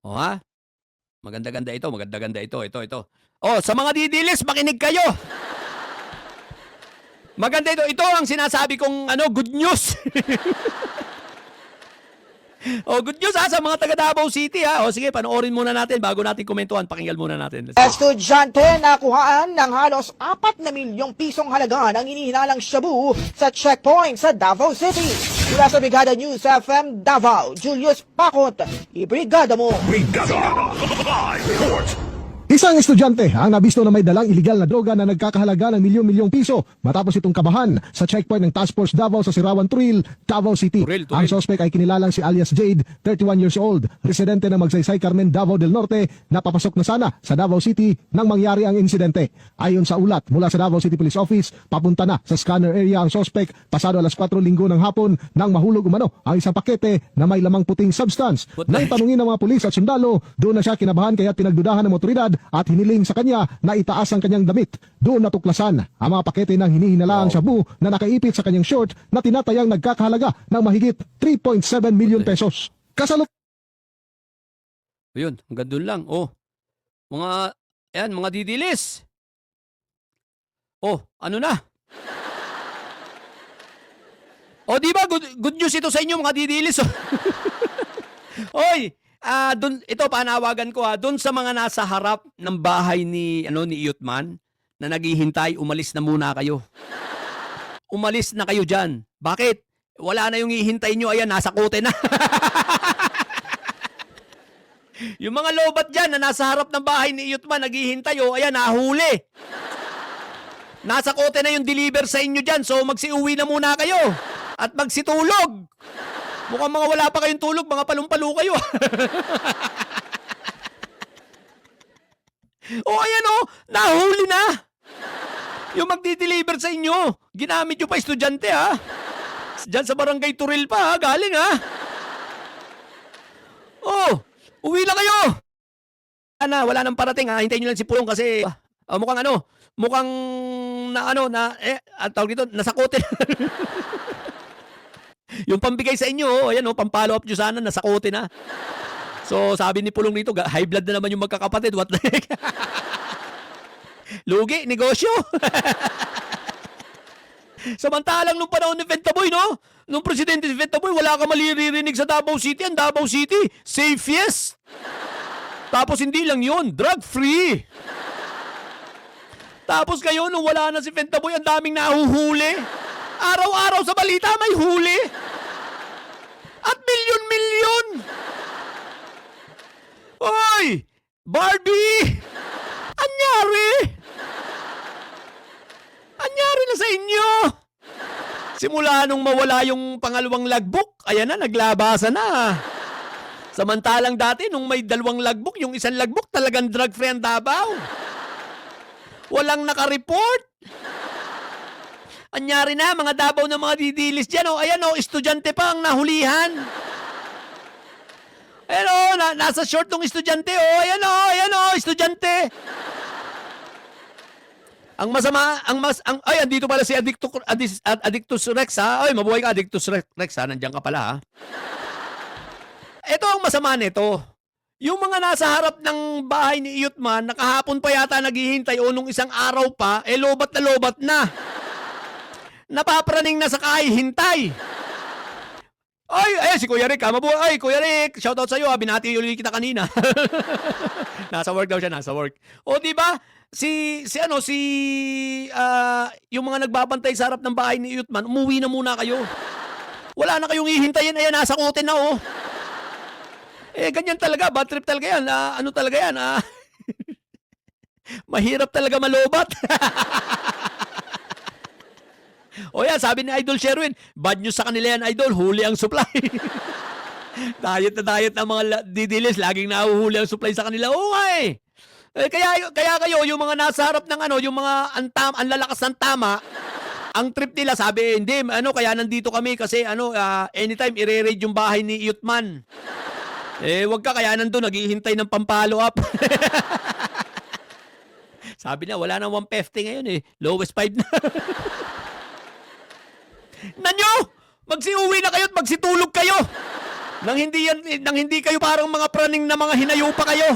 O ha? Maganda-ganda ito, maganda-ganda ito, ito. O, sa mga didilis, makinig kayo. Maganda ito. Ito ang sinasabi kong good news. Good news sa mga taga Davao City ha. O sige, panoorin muna natin bago natin komentuhan. Pakinggan muna natin. Estudyante nakuhaan ng halos 4 na milyong pisong halaga ng inihinalang shabu sa checkpoint sa Davao City. Mula sa Brigada News FM Davao, Julius Pakot, ibrigada mo. Brigada Live Report. Isang estudyante ang nabisto na may dalang iligal na droga na nagkakahalaga ng milyon-milyong piso matapos itong kabahan sa checkpoint ng Task Force Davao sa Sirawan Turil, Davao City. Turil. Ang suspect ay kinilalang si alias Jade, 31 years old, residente ng Magsaysay Carmen, Davao del Norte, na papasok na sana sa Davao City nang mangyari ang insidente. Ayon sa ulat mula sa Davao City Police Office, papunta na sa scanner area ang suspect pasado alas 4 linggo ng hapon nang mahulog umano ang isang pakete na may lamang puting substance. Nang tanungin ng mga pulis at sundalo, doon na siya kinabahan kaya pinagdudahan ng motoridad at hiniling sa kanya na itaas ang kanyang damit. Doon natuklasan ang mga pakete ng hinihinalaang shabu na nakaipit sa kanyang short na tinatayang nagkakahalaga ng mahigit 3.7 million pesos. Ayun, hanggang doon lang. Mga didilis. Ano na? Di ba good news ito sa inyo mga didilis. Oy, ito panawagan ko doon sa mga nasa harap ng bahay ni Iyutman na naghihintay, umalis na muna kayo. Umalis na kayo diyan. Bakit? Wala na yung ihintay nyo, ayan, nasa kote na. Yung mga lobat diyan na nasa harap ng bahay ni Iyutman naghihintay, ayan, nahuli. Nasa kote na yung deliver sa inyo diyan, so magsiuwi na muna kayo at magsitulog. Mukhang mga wala pa kayong tulog, mga palumpalo kayo. Ayan nahuli na. Yung magdi-deliver sa inyo, ginamit nyo pa estudyante ha. Diyan sa barangay Turil pa galing ha. Uwi na kayo. Wala nang parating ha, hintayin nyo lang si Pulong kasi mukhang tawag dito, nasa kote. Yung pambigay sa inyo, ayan pang-follow up nyo sana, nasa kote na. So, sabi ni Pulong dito, high blood na naman yung magkakapatid. What the heck? Lugi, negosyo. Samantalang nung panahon ni Ventaboy, nung presidente si Ventaboy, wala ka maliririnig sa Davao City. Ang Davao City, safest. Tapos hindi lang yun, drug-free. Tapos kayo, nung wala na si Ventaboy, ang daming nahuhuli. Araw-araw sa balita may huli. At milyon-milyon. Oy! Barbie! Anyari? Anyari na sa inyo? Simula nung mawala yung pangalawang logbook, ayan na, naglabasan na. Samantalang dati, nung may 2 logbook, yung isang logbook talagang drug-free ang Davao. Walang nakareport. Anyari na, mga Davao na mga didilis dyan. Ayan estudyante pa ang nahulihan. Ayan nasa short ng estudyante. Ayan estudyante. Ang masama, andito pala si Addictus Rex ha. Ay, mabuhay ka Addictus Rex ha. Nandiyan ka pala ha. Ito ang masama nito. Yung mga nasa harap ng bahay ni Iyutman, nakahapon pa yata naghihintay nung isang araw pa, lobat na lobat na. Napapraning na sa kahihintay. Si Kuya Rick, mabuhay. Kuya Rick, shoutout sa'yo, binati ulit kita kanina. Nasa work daw siya, nasa work. Di ba? Yung mga nagbabantay sa harap ng bahay ni Iyutman, umuwi na muna kayo. Wala na kayong hihintayin, ayan, nasa kote na ganyan talaga, bad trip talaga yan. Talaga yan, mahirap talaga malobat. Sabi ni Idol Sherwin, bad news sa kanila yan, Idol, huli ang supply. Diet na mga didilis, laging nahuhuli ang supply sa kanila. Kaya kayo, yung mga nasa harap ng yung mga ang lalakas ng tama, ang trip nila, sabi, hindi, kaya nandito kami kasi anytime ire-raid yung bahay ni Iyutman. Wag ka, kaya nandun, naghihintay ng pang-follow up. Sabi na, wala nang 150 ngayon lowest 5 na. Nanyo! Magsiuwi na kayo at magsitulog kayo! Nang hindi kayo parang mga praning na mga hinayo pa kayo.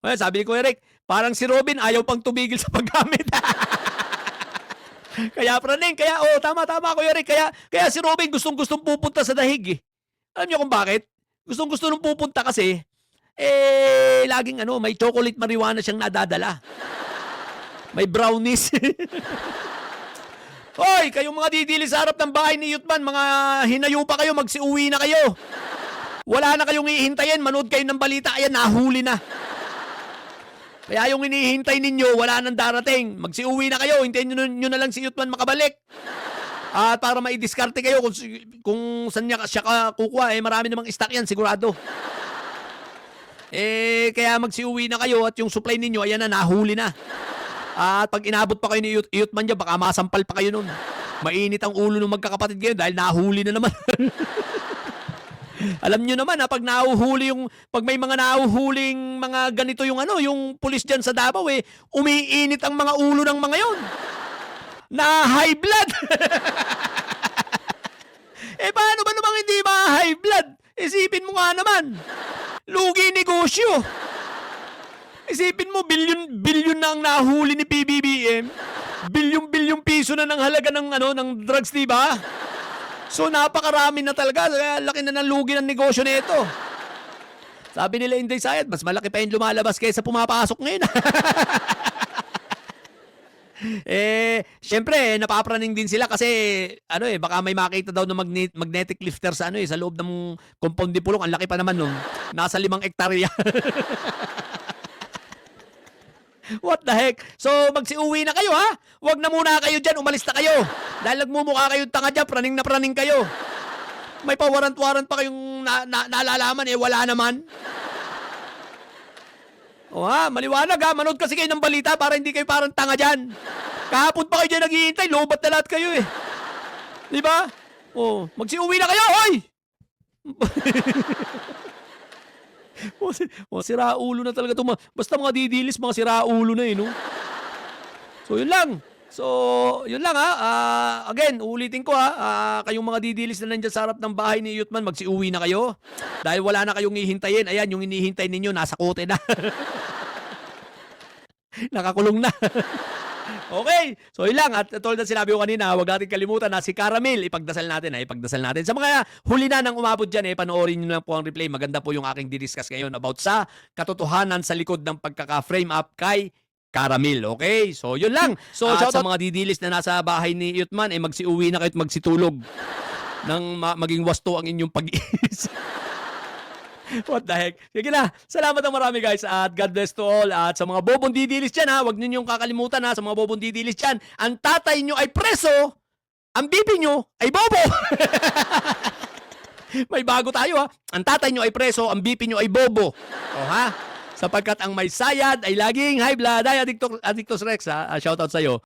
Well, sabi ni Kuya Rick, parang si Robin ayaw pang tumigil sa paggamit. Kaya praning, tama Kuya Rick, kaya si Robin gustong-gustong pupunta sa dahig eh. Alam niyo kung bakit? Gustong-gusto nung pupunta kasi laging may chocolate marijuana siyang nadadala. May brownies. Hoy, kayong mga didili sa harap ng bahay ni Yutman, mga hinayo pa kayo, magsiuwi na kayo. Wala na kayong ihintayin, manood kayo ng balita, ayan, nahuli na. Kaya yung hinihintay ninyo, wala nang darating. Magsiuwi na kayo, hintayin nyo na lang si Yutman makabalik. At para maidiskarte kayo kung saan siya kukuha, marami namang stock yan, sigurado. Kaya magsiuwi na kayo at yung supply ninyo, ayan na, nahuli na. At pag inabot pa kayo ni Yutman dyan, baka masampal pa kayo nun. Mainit ang ulo ng magkakapatid kayo dahil nahuli na naman. Alam nyo naman pag pag may mga nahuhuling mga ganito yung pulis dyan sa Davao umiinit ang mga ulo ng mga yon. Na high blood. Paano ba namang hindi high blood? Isipin mo nga naman. Lugi negosyo. Isipin mo, bilyon na ang nahuli ni PBBM. Bilyon piso na ng halaga ng drugs, di ba? So napakarami na talaga. Laki na ng lugi ng negosyo nito. Sabi nila Inday Sayad, mas malaki pa yung lumalabas kaysa pumapasok ngayon. Siyempre, napapraning din sila kasi baka may makita daw na magnetic lifter sa sa loob ng compound ni Pulong. Ang laki pa naman nun. Nasa 5 hektarya. What the heck? So, magsiuwi na kayo, ha? Huwag na muna kayo dyan. Umalis na kayo. Dahil nagmumukha kayo tanga dyan. Praning na praning kayo. May pa warrant pa kayong nalalaman. Wala naman. Maliwanag, ha? Manood kasi kayo ng balita para hindi kayo parang tanga dyan. Kahapon pa kayo dyan naghihintay. Lobat na lahat kayo, eh. Di ba? Magsiuwi na kayo, hoy! Siraulo na talaga ito. Basta mga didilis, mga siraulo na no? So, yun lang. Again, ulitin ko kayong mga didilis na nandyan sa harap ng bahay ni Yutman, magsiuwi na kayo. Dahil wala na kayong hihintayin. Ayan, yung hinihintay ninyo, nasa kote na. Nakakulong na. Okay, so yun lang. At tulad na sinabi ko kanina, huwag natin kalimutan na si Caramel, ipagdasal natin. Sa mga huli na nang umabot dyan, panoorin nyo lang po ang replay. Maganda po yung aking didiscuss ngayon about sa katotohanan sa likod ng pagkaka-frame up kay Caramel. Okay, so yun lang. So at sa mga didilis na nasa bahay ni Yutman, magsiuwi na kayo at magsitulog nang maging wasto ang inyong pag-iisip. What the heck? Sige na. Salamat ng marami guys at God bless to all. At sa mga bobong didilis dyan huwag ninyong kakalimutan sa mga bobong didilis dyan. Ang tatay nyo ay preso, ang bibi nyo ay bobo. May bago tayo Ang tatay nyo ay preso, ang bibi nyo ay bobo. Sapagkat ang may sayad ay laging high blood. Ay, Addictus Rex shoutout sa'yo.